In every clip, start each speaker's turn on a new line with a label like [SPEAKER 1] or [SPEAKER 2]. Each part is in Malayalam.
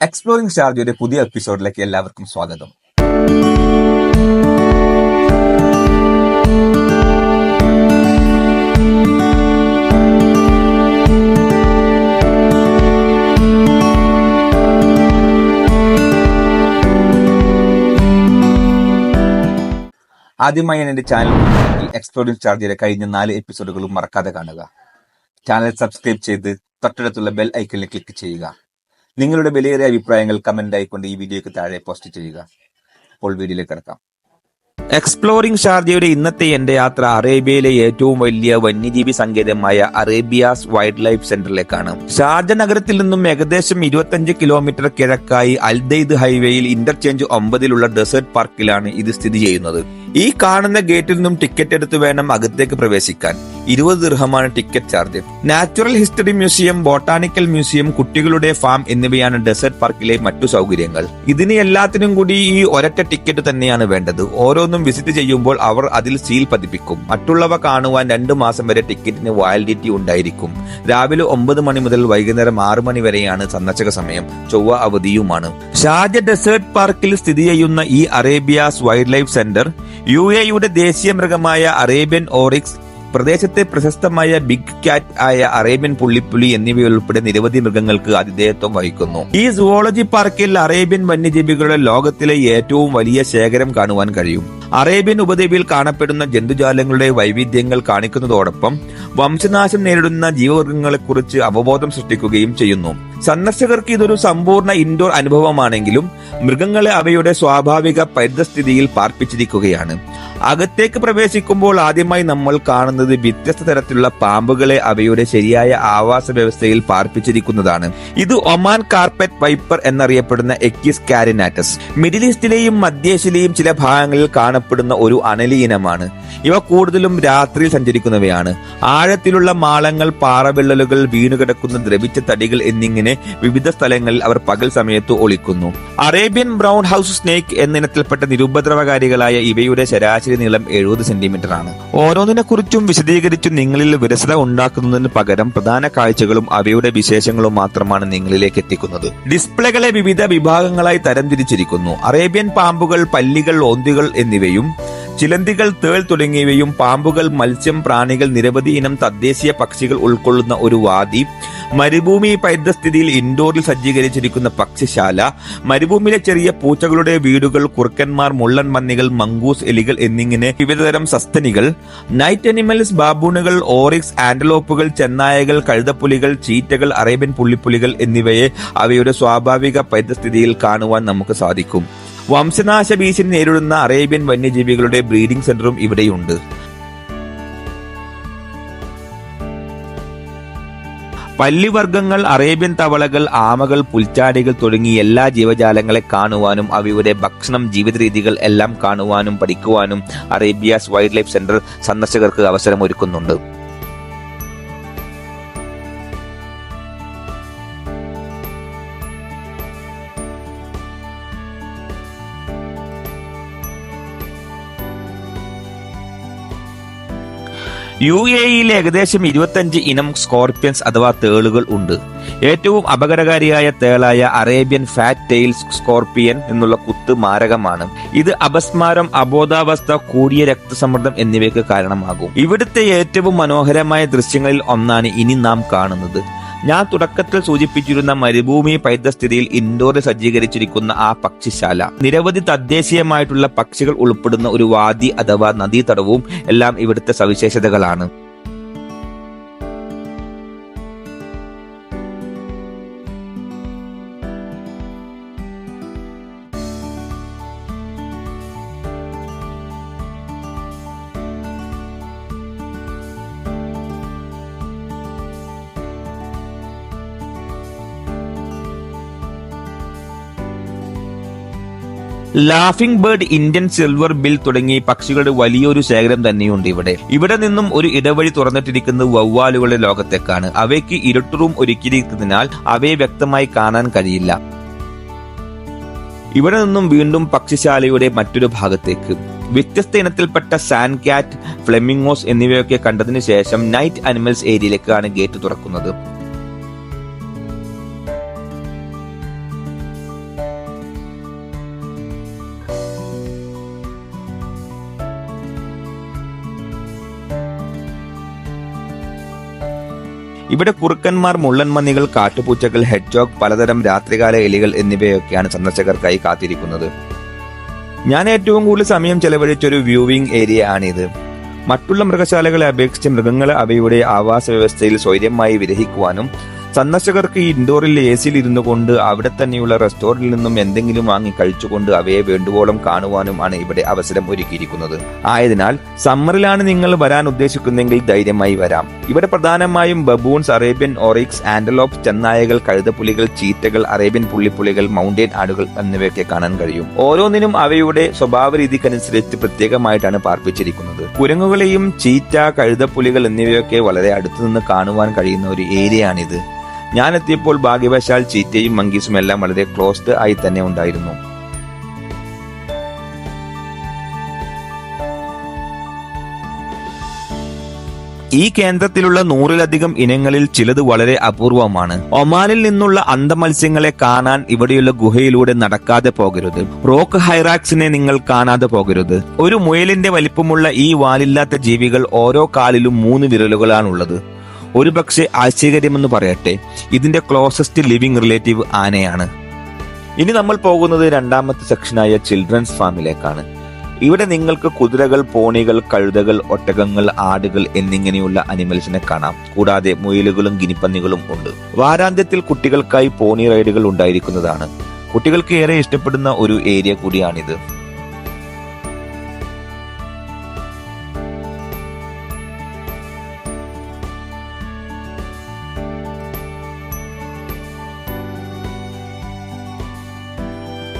[SPEAKER 1] എക്സ്പ്ലോറിംഗ് ഷാർജയുടെ പുതിയ എപ്പിസോഡിലേക്ക് എല്ലാവർക്കും സ്വാഗതം. ആദ്യമായി എന്റെ ചാനൽ എക്സ്പ്ലോറിംഗ് ഷാർജയുടെ കഴിഞ്ഞ 4 എപ്പിസോഡുകളും മറക്കാതെ കാണുക. ചാനൽ സബ്സ്ക്രൈബ് ചെയ്ത് തൊട്ടടുത്തുള്ള ബെൽ ഐക്കണിൽ ക്ലിക്ക് ചെയ്യുക. നിങ്ങളുടെ വിലയേറിയ അഭിപ്രായങ്ങൾ കമന്റ് ആയിക്കൊണ്ട് ഈ വീഡിയോയ്ക്ക് താഴെ പോസ്റ്റ് ചെയ്യുക. അപ്പോൾ വീഡിയോയിലേക്ക് കിടക്കാം. എക്സ്പ്ലോറിംഗ് ഷാർജയുടെ ഇന്നത്തെ എന്റെ യാത്ര അറേബ്യയിലെ ഏറ്റവും വലിയ വന്യജീവി സങ്കേതമായ അറേബ്യാസ് വൈൽഡ് ലൈഫ് സെന്ററിലേക്കാണ്. ഷാർജ നഗരത്തിൽ നിന്നും ഏകദേശം 25 കിലോമീറ്റർ കിഴക്കായി അൽദെയ്ദ് ഹൈവേയിൽ ഇന്റർചേഞ്ച് 9 ഡെസേർട്ട് പാർക്കിലാണ് ഇത് സ്ഥിതി ചെയ്യുന്നത്. ഈ കാണുന്ന ഗേറ്റിൽ നിന്നും ടിക്കറ്റ് എടുത്ത് വേണം അകത്തേക്ക് പ്രവേശിക്കാൻ. 20 ദിർഹമാണ് ticket charge. Natural history museum, botanical museum, കുട്ടികളുടെ ഫാം എന്നിവയാണ് ഡെസേർട്ട് പാർക്കിലെ മറ്റു സൗകര്യങ്ങൾ. ഇതിന് എല്ലാത്തിനും കൂടി ഈ ഒരൊറ്റ ടിക്കറ്റ് തന്നെയാണ് വേണ്ടത്. ഓരോന്നും വിസിറ്റ് ചെയ്യുമ്പോൾ അവർ അതിൽ സീൽ പതിപ്പിക്കും. മറ്റുള്ളവ കാണുവാൻ 2 മാസം വരെ ടിക്കറ്റിന് വാലിഡിറ്റി ഉണ്ടായിരിക്കും. രാവിലെ 9 മണി മുതൽ വൈകുന്നേരം 6 മണി വരെയാണ് സന്ദർശക സമയം. ചൊവ്വ അവധിയുമാണ്. ഷാർജ ഡെസേർട്ട് പാർക്കിൽ സ്ഥിതി ചെയ്യുന്ന ഈ അറേബ്യാസ് വൈൽഡ് ലൈഫ് സെന്റർ UAEയുടെ ദേശീയ മൃഗമായ അറേബ്യൻ ഓറിക്സ്, പ്രദേശത്തെ പ്രശസ്തമായ ബിഗ് കാറ്റ് ആയ അറേബ്യൻ പുള്ളിപ്പുലി എന്നിവയുൾപ്പെടെ നിരവധി മൃഗങ്ങൾക്ക് ആതിഥേയത്വം വഹിക്കുന്നു. ഈ സുവോളജി പാർക്കിൽ അറേബ്യൻ വന്യജീവികളുടെ ലോകത്തിലെ ഏറ്റവും വലിയ ശേഖരം കാണുവാൻ കഴിയും. അറേബ്യൻ ഉപദ്വീപിൽ കാണപ്പെടുന്ന ജന്തുജാലങ്ങളുടെ വൈവിധ്യങ്ങൾ കാണിക്കുന്നതോടൊപ്പം വംശനാശം നേരിടുന്ന ജീവവർഗങ്ങളെക്കുറിച്ച് അവബോധം സൃഷ്ടിക്കുകയും ചെയ്യുന്നു. സന്ദർശകർക്ക് ഇതൊരു സമ്പൂർണ്ണ ഇൻഡോർ അനുഭവമാണെങ്കിലും മൃഗങ്ങളെ അവയുടെ സ്വാഭാവിക പരിതസ്ഥിതിയിൽ പാർപ്പിച്ചിരിക്കുകയാണ്. അകത്തേക്ക് പ്രവേശിക്കുമ്പോൾ ആദ്യമായി നമ്മൾ കാണുന്നത് വ്യത്യസ്ത തരത്തിലുള്ള പാമ്പുകളെ അവയുടെ ശരിയായ ആവാസ വ്യവസ്ഥയിൽ പാർപ്പിച്ചിരിക്കുന്നതാണ്. ഇത് ഒമാൻ കാർപ്പറ്റ് വൈപ്പർ എന്നറിയപ്പെടുന്ന എക്കിസ് കാരിനാറ്റസ്. മിഡിൽ ഈസ്റ്റിലെയും മധ്യേഷ്യയിലെയും ചില ഭാഗങ്ങളിൽ കാണപ്പെടുന്ന ഒരു അണലി ഇനമാണ്. ഇവ കൂടുതലും രാത്രിയിൽ സഞ്ചരിക്കുന്നവയാണ്. ആഴത്തിലുള്ള മാളങ്ങൾ, പാറവിള്ളലുകൾ, വീണുകിടക്കുന്ന ദ്രവിച്ച തടികൾ എന്നിങ്ങനെ വിവിധ സ്ഥലങ്ങളിൽ അവർ പകൽ സമയത്ത് ഒളിക്കുന്നു. അറേബ്യൻ ബ്രൗൺ ഹൗസ് സ്നേക്ക് എന്നിനത്തിൽപ്പെട്ട നിരുപദ്രവകാരികളായ ഇവയുടെ ശരാശരി നീളം 70 സെന്റിമീറ്റർ ആണ്. ഓരോന്നിനെ കുറിച്ചും വിശദീകരിച്ചു നിങ്ങളിൽ വിരസത ഉണ്ടാക്കുന്നതിന് പകരം പ്രധാന കാഴ്ചകളും അവയുടെ വിശേഷങ്ങളും മാത്രമാണ് നിങ്ങളിലേക്ക് എത്തിക്കുന്നത്. ഡിസ്പ്ലേകളെ വിവിധ വിഭാഗങ്ങളായി തരംതിരിച്ചിരിക്കുന്നു. അറേബ്യൻ പാമ്പുകൾ, പല്ലികൾ, ഓന്തികൾ എന്നിവയും ചിലന്തികൾ, തേൾ തുടങ്ങിയവയും, പാമ്പുകൾ, മത്സ്യം, പ്രാണികൾ, നിരവധി ഇനം തദ്ദേശീയ പക്ഷികൾ ഉൾക്കൊള്ളുന്ന ഒരു വാദി, മരുഭൂമി പരിതസ്ഥിതിയിൽ ഇൻഡോറിൽ സജ്ജീകരിച്ചിരിക്കുന്ന പക്ഷിശാല, മരുഭൂമിയിലെ ചെറിയ പൂച്ചകളുടെ വീടുകൾ, കുറുക്കന്മാർ, മുള്ളൻ പന്നികൾ, മംഗൂസ് എലികൾ എന്നിങ്ങനെ വിവിധതരം സസ്തനികൾ, നൈറ്റ് അനിമൽസ്, ബാബൂണുകൾ, ഓറിക്സ്, ആന്റലോപ്പുകൾ, ചെന്നായകൾ, കഴുതപ്പുലികൾ, ചീറ്റകൾ, അറേബ്യൻ പുള്ളിപ്പുലികൾ എന്നിവയെ അവയുടെ സ്വാഭാവിക പരിതസ്ഥിതിയിൽ കാണുവാൻ നമുക്ക് സാധിക്കും. വംശനാശ ഭീഷണി നേരിടുന്ന അറേബ്യൻ വന്യജീവികളുടെ ബ്രീഡിംഗ് സെന്ററും ഇവിടെയുണ്ട്. പല്ലിവർഗ്ഗങ്ങൾ, അറേബ്യൻ തവളകൾ, ആമകൾ, പുൽച്ചാടികൾ തുടങ്ങി എല്ലാ ജീവജാലങ്ങളെ കാണുവാനും അവയുടെ ഭക്ഷണം, ജീവിത രീതികൾ എല്ലാം കാണുവാനും പഠിക്കുവാനും അറേബ്യാസ് വൈൽഡ് ലൈഫ് സെന്റർ സന്ദർശകർക്ക് അവസരമൊരുക്കുന്നുണ്ട്. UAEയിൽ ഏകദേശം 25 ഇനം സ്കോർപ്പിയൻസ് അഥവാ തേളുകൾ ഉണ്ട്. ഏറ്റവും അപകടകാരിയായ തേളായ അറേബ്യൻ ഫാറ്റ് ടെയിൽസ് സ്കോർപ്പിയൻ എന്നുള്ള കുത്ത് മാരകമാണ്. ഇത് അപസ്മാരം, അബോധാവസ്ഥ, കൂടിയ രക്തസമ്മർദ്ദം എന്നിവയ്ക്ക് കാരണമാകും. ഇവിടുത്തെ ഏറ്റവും മനോഹരമായ ദൃശ്യങ്ങളിൽ ഒന്നാണ് ഇനി നാം കാണുന്നത്. ഞാൻ തുടക്കത്തിൽ സൂചിപ്പിച്ചിരുന്ന മരുഭൂമി പരിതസ്ഥിതിയിൽ ഇൻഡോറിൽ സജ്ജീകരിച്ചിരിക്കുന്ന ആ പക്ഷിശാല. നിരവധി തദ്ദേശീയമായിട്ടുള്ള പക്ഷികൾ ഉൾപ്പെടുന്ന ഒരു വാദി അഥവാ നദീതടവും എല്ലാം ഇവിടുത്തെ സവിശേഷതകളാണ്. Laughing bird, Indian silver bill തുടങ്ങി പക്ഷികളുടെ വലിയൊരു ശേഖരം തന്നെയുണ്ട് ഇവിടെ നിന്നും ഒരു ഇടവഴി തുറന്നിട്ടിരിക്കുന്നത് വവ്വാലുകളുടെ ലോകത്തേക്കാണ്. അവയ്ക്ക് ഇരുട്ട് റൂം ഒരുക്കിയിരിക്കുന്നതിനാൽ അവയെ വ്യക്തമായി കാണാൻ കഴിയില്ല. ഇവിടെ നിന്നും വീണ്ടും പക്ഷിശാലയുടെ മറ്റൊരു ഭാഗത്തേക്ക്. വ്യത്യസ്ത ഇനത്തിൽപ്പെട്ട സാൻഡ് കാറ്റ്, ഫ്ലെമിംഗോസ് എന്നിവയൊക്കെ കണ്ടതിനു ശേഷം നൈറ്റ് അനിമൽസ് ഏരിയയിലേക്കാണ് ഗേറ്റ് തുറക്കുന്നത്. ഇവിടെ കുറുക്കന്മാർ, മുള്ളൻമന്നികൾ, കാട്ടുപൂച്ചകൾ, ഹെഡ്ജോഗ്, പലതരം രാത്രികാല എലികൾ എന്നിവയൊക്കെയാണ് സന്ദർശകർക്കായി കാത്തിരിക്കുന്നത്. ഞാൻ ഏറ്റവും കൂടുതൽ സമയം ചെലവഴിച്ചൊരു വ്യൂവിംഗ് ഏരിയ ആണിത്. മറ്റുള്ള മൃഗശാലകളെ അപേക്ഷിച്ച് മൃഗങ്ങളെ അവയുടെ ആവാസ വ്യവസ്ഥയിൽ സ്വൈര്യമായി വിരഹിക്കുവാനും സന്ദർശകർക്ക് ഇൻഡോറിൽ എസിയിൽ ഇരുന്നു കൊണ്ട് അവിടെ തന്നെയുള്ള റെസ്റ്റോറന്റിൽ നിന്നും എന്തെങ്കിലും വാങ്ങി കഴിച്ചുകൊണ്ട് അവയെ വേണ്ടുവോളം കാണുവാനുമാണ് ഇവിടെ അവസരം ഒരുക്കിയിരിക്കുന്നത്. ആയതിനാൽ സമ്മറിലാണ് നിങ്ങൾ വരാൻ ഉദ്ദേശിക്കുന്നെങ്കിൽ ധൈര്യമായി വരാം. ഇവിടെ പ്രധാനമായും ബബൂൺസ്, അറേബ്യൻ ഓറിക്സ്, ആന്റലോപ്പ്, ചെന്നായകൾ, കഴുതപ്പുലികൾ, ചീറ്റകൾ, അറേബ്യൻ പുള്ളിപ്പുലികൾ, മൗണ്ടൻ ആടുകൾ എന്നിവയൊക്കെ കാണാൻ കഴിയും. ഓരോന്നിനും അവയുടെ സ്വഭാവ രീതിക്കനുസരിച്ച് പ്രത്യേകമായിട്ടാണ് പാർപ്പിച്ചിരിക്കുന്നത്. കുരങ്ങുകളെയും ചീറ്റ, കഴുതപ്പുലികൾ എന്നിവയൊക്കെ വളരെ അടുത്തു നിന്ന് കാണുവാൻ കഴിയുന്ന ഒരു ഏരിയയാണിത്. ഞാൻ എത്തിയപ്പോൾ ഭാഗ്യവശാൽ ചീറ്റയും മങ്കീസും എല്ലാം വളരെ ക്ലോസ്ഡ് ആയി തന്നെ ഉണ്ടായിരുന്നു. ഈ കേന്ദ്രത്തിലുള്ള 100-ലധികം ഇനങ്ങളിൽ ചിലത് വളരെ അപൂർവമാണ്. ഒമാനിൽ നിന്നുള്ള അന്തമത്സ്യങ്ങളെ കാണാൻ ഇവിടെയുള്ള ഗുഹയിലൂടെ നടക്കാതെ പോകരുത്. റോക്ക് ഹൈറാക്സിനെ നിങ്ങൾ കാണാതെ പോകരുത്. ഒരു മുയലിന്റെ വലിപ്പമുള്ള ഈ വാലില്ലാത്ത ജീവികൾ ഓരോ കാലിലും 3 വിരലുകളാണുള്ളത്. ഒരുപക്ഷെ ആശ്ചര്യമെന്ന് പറയട്ടെ, ഇതിന്റെ ക്ലോസസ്റ്റ് ലിവിംഗ് റിലേറ്റീവ് ആനയാണ്. ഇനി നമ്മൾ പോകുന്നത് രണ്ടാമത്തെ സെക്ഷനായ ചിൽഡ്രൻസ് ഫാമിലേക്കാണ്. ഇവിടെ നിങ്ങൾക്ക് കുതിരകൾ, പോണികൾ, കഴുതകൾ, ഒട്ടകങ്ങൾ, ആടുകൾ എന്നിങ്ങനെയുള്ള അനിമൽസിനെ കാണാം. കൂടാതെ മുയലുകളും ഗിനിപ്പന്നികളും ഉണ്ട്. വാരാന്ത്യത്തിൽ കുട്ടികൾക്കായി പോണി റൈഡുകൾ ഉണ്ടായിരിക്കുന്നതാണ്. കുട്ടികൾക്ക് ഏറെ ഇഷ്ടപ്പെടുന്ന ഒരു ഏരിയ കൂടിയാണിത്.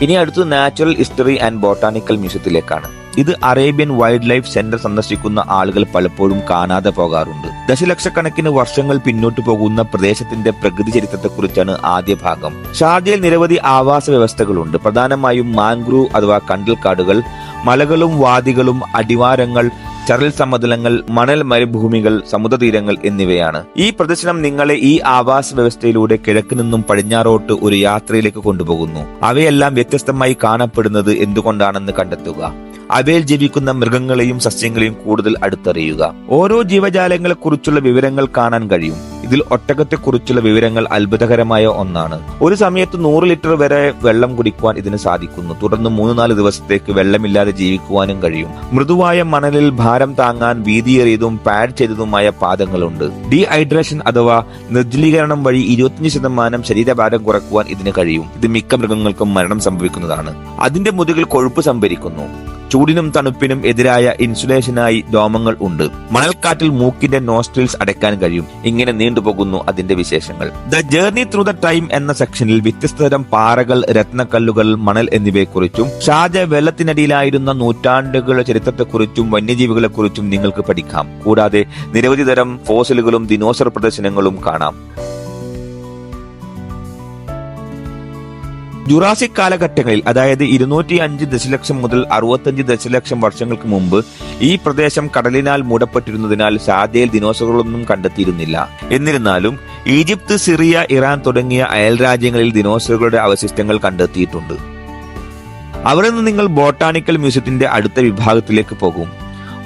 [SPEAKER 1] ഇനി അടുത്തത് നാച്ചുറൽ ഹിസ്റ്ററി ആൻഡ് ബോട്ടാണിക്കൽ മ്യൂസിയത്തിലേക്കാണ്. ഇത് അറേബ്യൻ വൈൽഡ് ലൈഫ് സെന്റർ സന്ദർശിക്കുന്ന ആളുകൾ പലപ്പോഴും കാണാതെ പോകാറുണ്ട്. ദശലക്ഷക്കണക്കിന് വർഷങ്ങൾ പിന്നോട്ട് പോകുന്ന പ്രദേശത്തിന്റെ പ്രകൃതി ചരിത്രത്തെക്കുറിച്ചാണ് ആദ്യ ഭാഗം. ഷാർജയിൽ നിരവധി ആവാസ വ്യവസ്ഥകളുണ്ട്. പ്രധാനമായും മാൻഗ്രൂവ് അഥവാ കണ്ടൽക്കാടുകൾ, മലകളും വാദികളും, അടിവാരങ്ങൾ, ചരൽ സമതലങ്ങൾ, മണൽ മരുഭൂമികൾ, സമുദ്രതീരങ്ങൾ എന്നിവയാണ്. ഈ പ്രദർശനം നിങ്ങളെ ഈ ആവാസ വ്യവസ്ഥയിലൂടെ കിഴക്ക് നിന്നും പടിഞ്ഞാറോട്ട് ഒരു യാത്രയിലേക്ക് കൊണ്ടുപോകുന്നു. അവയെല്ലാം വ്യത്യസ്തമായി കാണപ്പെടുന്നത് എന്തുകൊണ്ടാണെന്ന് കണ്ടെത്തുക. അവയിൽ ജീവിക്കുന്ന മൃഗങ്ങളെയും സസ്യങ്ങളെയും കൂടുതൽ അടുത്തറിയുക. ഓരോ ജീവജാലങ്ങളെക്കുറിച്ചുള്ള വിവരങ്ങൾ കാണാൻ കഴിയും. ഇതിൽ ഒട്ടകത്തെക്കുറിച്ചുള്ള വിവരങ്ങൾ അത്ഭുതകരമായ ഒന്നാണ്. ഒരു സമയത്ത് 100 ലിറ്റർ വരെ വെള്ളം കുടിക്കുവാൻ ഇതിന് സാധിക്കുന്നു. തുടർന്ന് 3-4 ദിവസത്തേക്ക് വെള്ളമില്ലാതെ ജീവിക്കുവാനും കഴിയും. മൃദുവായ മണലിൽ ഭാരം താങ്ങാൻ വീതിയേറിയതും പാഡ് ചെയ്തതുമായ പാദങ്ങളുണ്ട്. ഡീഹൈഡ്രേഷൻ അഥവാ നിർജ്ജലീകരണം വഴി 25% ശരീരഭാരം കുറയ്ക്കുവാൻ ഇതിന് കഴിയും. ഇത് മിക്ക മൃഗങ്ങൾക്കും മരണം സംഭവിക്കുന്നതാണ്. അതിന്റെ മുതുകിൽ കൊഴുപ്പ് സംഭരിക്കുന്നു. ചൂടിനും തണുപ്പിനും എതിരായ ഇൻസുലേഷനായി രോമങ്ങൾ ഉണ്ട്. മണൽക്കാറ്റിൽ മൂക്കിന്റെ നോസ്ട്രിൽസ് അടയ്ക്കാൻ കഴിയും. ഇങ്ങനെ നീണ്ടുപോകുന്നു അതിന്റെ വിശേഷങ്ങൾ. The journey through the time എന്ന സെക്ഷനിൽ വ്യത്യസ്തതരം പാറകൾ, രത്നക്കല്ലുകൾ, മണൽ എന്നിവയെക്കുറിച്ചും ഷാർജ വെള്ളത്തിനടിയിലായിരുന്ന നൂറ്റാണ്ടുകളുടെ ചരിത്രത്തെക്കുറിച്ചും വന്യജീവികളെക്കുറിച്ചും നിങ്ങൾക്ക് പഠിക്കാം. കൂടാതെ നിരവധി തരം ഫോസിലുകളും ദിനോസർ പ്രദർശനങ്ങളും കാണാം. ജുറാസിക് കാലഘട്ടങ്ങളിൽ, അതായത് 205 ദശലക്ഷം മുതൽ 65 ദശലക്ഷം വർഷങ്ങൾക്ക് മുമ്പ് ഈ പ്രദേശം കടലിനാൽ മൂടപ്പെട്ടിരുന്നതിനാൽ ഷാർജയിൽ ദിനോസറുകളൊന്നും കണ്ടെത്തിയിരുന്നില്ല. എന്നിരുന്നാലും ഈജിപ്ത്, സിറിയ, ഇറാൻ തുടങ്ങിയ അയൽ രാജ്യങ്ങളിൽ ദിനോസറുകളുടെ അവശിഷ്ടങ്ങൾ കണ്ടെത്തിയിട്ടുണ്ട്. അവിടെ നിന്ന് നിങ്ങൾ ബോട്ടാണിക്കൽ മ്യൂസിയത്തിന്റെ അടുത്ത വിഭാഗത്തിലേക്ക് പോകും.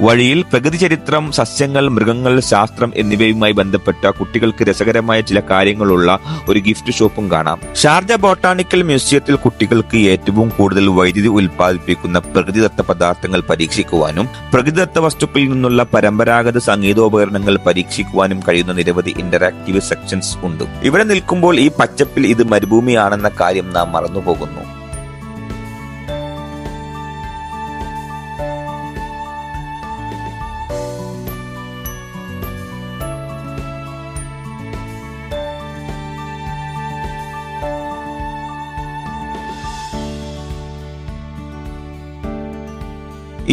[SPEAKER 1] വഴിയിൽ പ്രകൃതി ചരിത്രം, സസ്യങ്ങൾ, മൃഗങ്ങൾ, ശാസ്ത്രം എന്നിവയുമായി ബന്ധപ്പെട്ട കുട്ടികൾക്ക് രസകരമായ ചില കാര്യങ്ങളുള്ള ഒരു ഗിഫ്റ്റ് ഷോപ്പും കാണാം. ഷാർജ ബോട്ടാണിക്കൽ മ്യൂസിയത്തിൽ കുട്ടികൾക്ക് ഏറ്റവും കൂടുതൽ വൈദ്യുതി ഉൽപ്പാദിപ്പിക്കുന്ന പ്രകൃതിദത്ത പദാർത്ഥങ്ങൾ പരീക്ഷിക്കുവാനും പ്രകൃതിദത്ത വസ്തുക്കളിൽ നിന്നുള്ള പരമ്പരാഗത സംഗീതോപകരണങ്ങൾ പരീക്ഷിക്കുവാനും കഴിയുന്ന നിരവധി ഇന്ററാക്റ്റീവ് സെക്ഷൻസ് ഉണ്ട്. ഇവിടെ നിൽക്കുമ്പോൾ ഈ പച്ചപ്പിൽ ഇത് മരുഭൂമിയാണെന്ന കാര്യം നാം മറന്നുപോകുന്നു.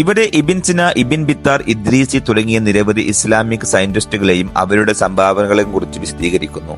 [SPEAKER 1] ഇവിടെ ഇബിൻ സിന, ഇബിൻ ബിത്താർ, ഇദ്രീസി തുടങ്ങിയ നിരവധി ഇസ്ലാമിക് സയന്റിസ്റ്റുകളെയും അവരുടെ സംഭാവനകളെയും കുറിച്ച് വിശദീകരിക്കുന്നു.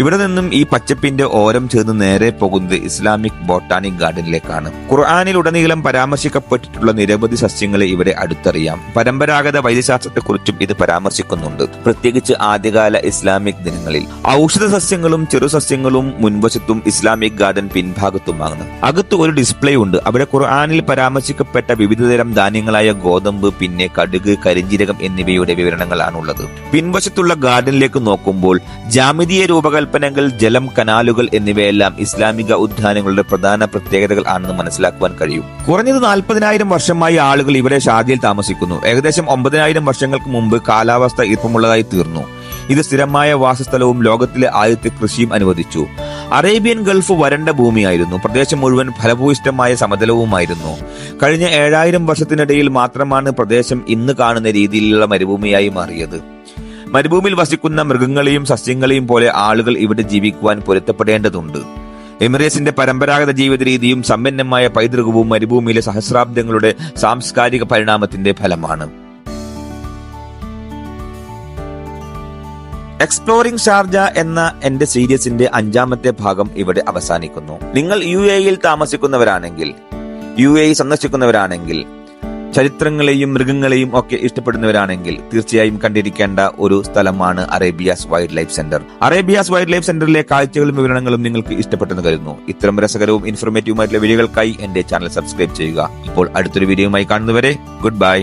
[SPEAKER 1] ഇവിടെ നിന്നും ഈ പച്ചപ്പിന്റെ ഓരം ചേർന്ന് നേരെ പോകുന്നത് ഇസ്ലാമിക് ബോട്ടാണിക് ഗാർഡനിലേക്കാണ്. ഖുർആനിലുടനീളം പരാമർശിക്കപ്പെട്ടിട്ടുള്ള നിരവധി സസ്യങ്ങളെ ഇവിടെ അടുത്തറിയാം. പരമ്പരാഗത വൈദ്യശാസ്ത്രത്തെക്കുറിച്ചും ഇത് പരാമർശിക്കുന്നുണ്ട്, പ്രത്യേകിച്ച് ആദ്യകാല ഇസ്ലാമിക് ദിനങ്ങളിൽ. ഔഷധ സസ്യങ്ങളും ചെറുസസ്യങ്ങളും മുൻവശത്തും ഇസ്ലാമിക് ഗാർഡൻ പിൻഭാഗത്തുമാണ്. അകത്ത് ഒരു ഡിസ്പ്ലേ ഉണ്ട്. അവിടെ ഖുർആനിൽ പരാമർശിക്കപ്പെട്ട വിവിധതരം ധാന്യങ്ങളായ ഗോതമ്പ്, പിന്നെ കടുക്, കരിഞ്ജീരകം എന്നിവയുടെ വിവരണങ്ങളാണുള്ളത്. പിൻവശത്തുള്ള ഗാർഡനിലേക്ക് നോക്കുമ്പോൾ ജാമിതീയ രൂപകൽപ്പനകൾ, ജലം, കനാലുകൾ എന്നിവയെല്ലാം ഇസ്ലാമിക ഉദ്യാനങ്ങളുടെ പ്രധാന പ്രത്യേകതകൾ ആണെന്ന് മനസ്സിലാക്കുവാൻ കഴിയും. കുറഞ്ഞത് 40,000 വർഷമായി ആളുകൾ ഇവിടെ ഷാർജയിൽ താമസിക്കുന്നു. ഏകദേശം 9,000 വർഷങ്ങൾക്ക് മുമ്പ് കാലാവസ്ഥ ഈർപ്പമുള്ളതായി തീർന്നു. ഇത് സ്ഥിരമായ വാസസ്ഥലവും ലോകത്തിലെ ആദ്യത്തെ കൃഷിയും അനുവദിച്ചു. അറേബ്യൻ ഗൾഫ് വരണ്ട ഭൂമിയായിരുന്നു. പ്രദേശം മുഴുവൻ ഫലഭൂയിഷ്ടമായ സമതലവുമായിരുന്നു. കഴിഞ്ഞ 7000 വർഷത്തിനിടയിൽ മാത്രമാണ് പ്രദേശം ഇന്ന് കാണുന്ന രീതിയിലുള്ള മരുഭൂമിയായി മാറിയത്. മരുഭൂമിയിൽ വസിക്കുന്ന മൃഗങ്ങളെയും സസ്യങ്ങളെയും പോലെ ആളുകൾ ഇവിടെ ജീവിക്കുവാൻ പൊരുത്തപ്പെടേണ്ടതുണ്ട്. എമിറേറ്റ്സിന്റെ പരമ്പരാഗത ജീവിത രീതിയും സമ്പന്നമായ പൈതൃകവും മരുഭൂമിയിലെ സഹസ്രാബ്ദങ്ങളുടെ സാംസ്കാരിക പരിണാമത്തിന്റെ ഫലമാണ്. എക്സ്പ്ലോറിംഗ് ഷാർജ എന്ന എന്റെ സീരീസിന്റെ 5ാമത്തെ ഭാഗം ഇവിടെ അവസാനിക്കുന്നു. നിങ്ങൾ UAE-യിൽ താമസിക്കുന്നവരാണെങ്കിൽ, UAE സന്ദർശിക്കുന്നവരാണെങ്കിൽ, ചരിത്രങ്ങളെയും മൃഗങ്ങളെയും ഒക്കെ ഇഷ്ടപ്പെടുന്നവരാണെങ്കിൽ തീർച്ചയായും കണ്ടിരിക്കേണ്ട ഒരു സ്ഥലമാണ് Arabia's wild life centre. Arabia's wild life സെന്ററിലെ കാഴ്ചകളും വിവരണങ്ങളും നിങ്ങൾക്ക് ഇഷ്ടപ്പെട്ടെന്ന് കരുതുന്നു. ഇത്തരം രസകരവും ഇൻഫോർമേറ്റീവുമായിട്ടുള്ള വീഡിയോകൾക്കായി എന്റെ ചാനൽ സബ്സ്ക്രൈബ് ചെയ്യുക. ഇപ്പോൾ അടുത്തൊരു വീഡിയോയുമായി കാണുന്നവരെ ഗുഡ് ബൈ.